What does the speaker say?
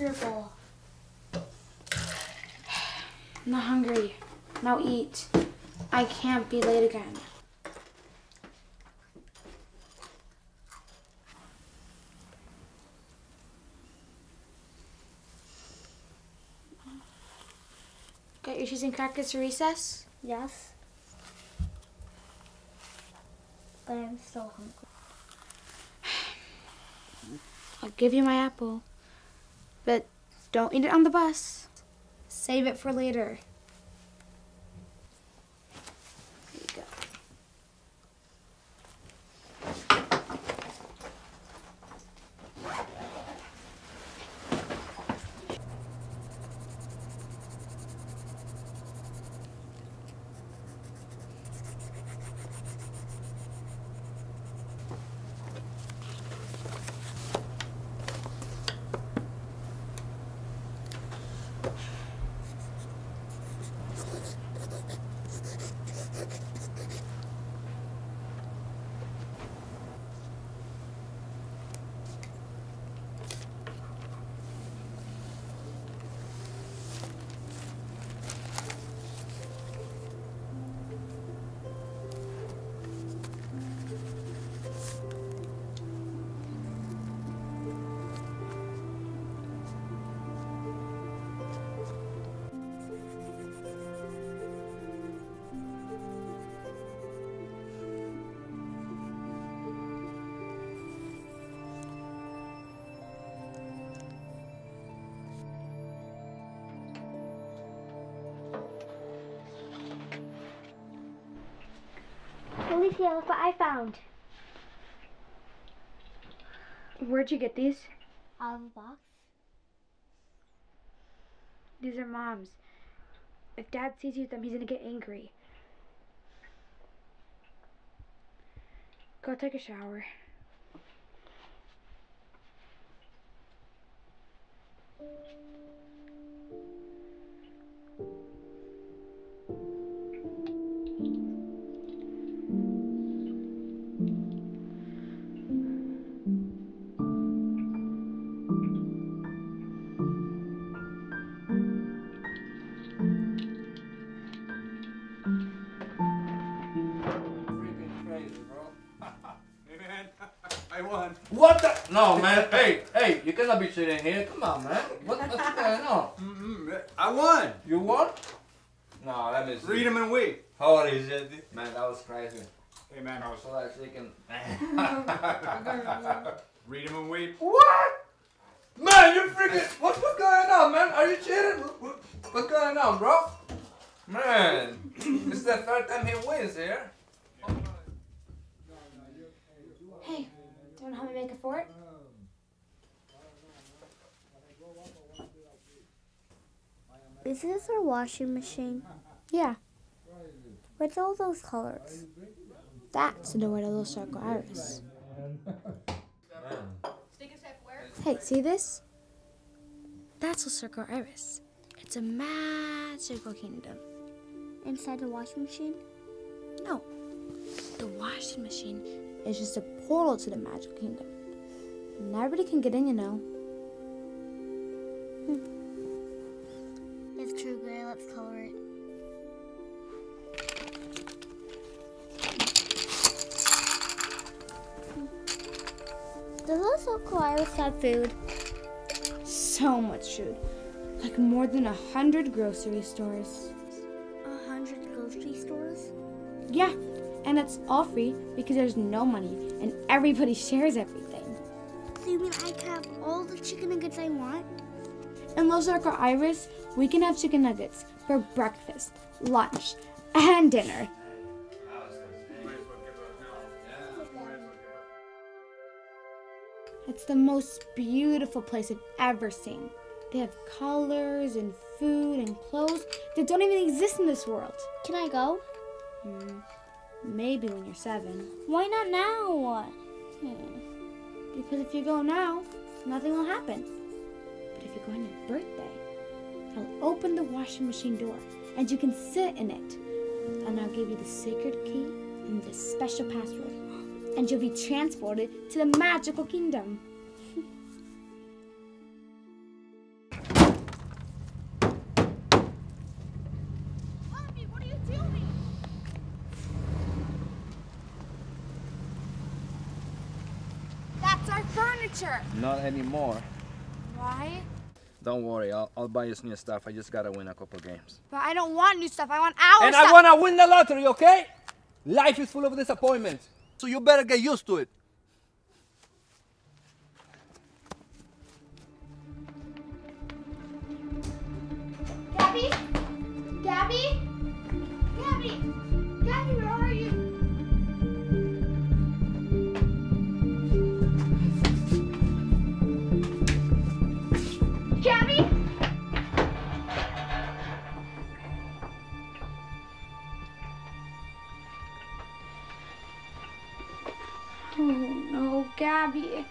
comfortable. I'm not hungry. Now eat. I can't be late again. Got your cheese and crackers for recess? Yes. But I'm still hungry. I'll give you my apple. But don't eat it on the bus. Save it for later. Here you go. Alicia, look what I found. Where'd you get these? Out of a box. These are Mom's. If Dad sees you with them, he's gonna get angry. Go take a shower. What the? No, man. Hey, you cannot be sitting here. Come on, man. What's going on? I won. You won? No, let me see. Read them and wait. How old is it? Man, that was crazy. Hey, man, I was So that chicken. read them and wait. What? Man, you freaking. What's going on, man? Are you cheating? What's going on, bro? Man, this is the third time he wins here. Hey, do you want to help me make a fort? Is this our washing machine? Yeah, What's all those colors? that's the way to little circle iris. Hey, see this? That's a circle iris. It's a magical kingdom. Inside the washing machine? No, the washing machine is just a portal to the magical kingdom. And everybody can get in, you know. It's true, Gray. Let's color it. Does this circle iris have food? So much food. Like more than 100 grocery stores. 100 grocery stores? Yeah, and it's all free because there's no money and everybody shares everything. So you mean I can have all the chicken nuggets I want? In Little Circle Iris, we can have chicken nuggets for breakfast, lunch, and dinner. It's the most beautiful place I've ever seen. They have colors and food and clothes that don't even exist in this world. Can I go? Maybe when you're 7. Why not now? Because if you go now, nothing will happen. But if you go on your birthday, I'll open the washing machine door and you can sit in it. And I'll give you the sacred key and the special password. And you'll be transported to the magical kingdom. furniture. Not anymore. Why? Don't worry, I'll buy you some new stuff. I just gotta win a couple games. But I don't want new stuff. I want our And stuff. I wanna win the lottery, okay? Life is full of disappointments, so you better get used to it. Gabby? Gabby? Gabby? Gabby, where are you? Gabby? Oh no, Gabby.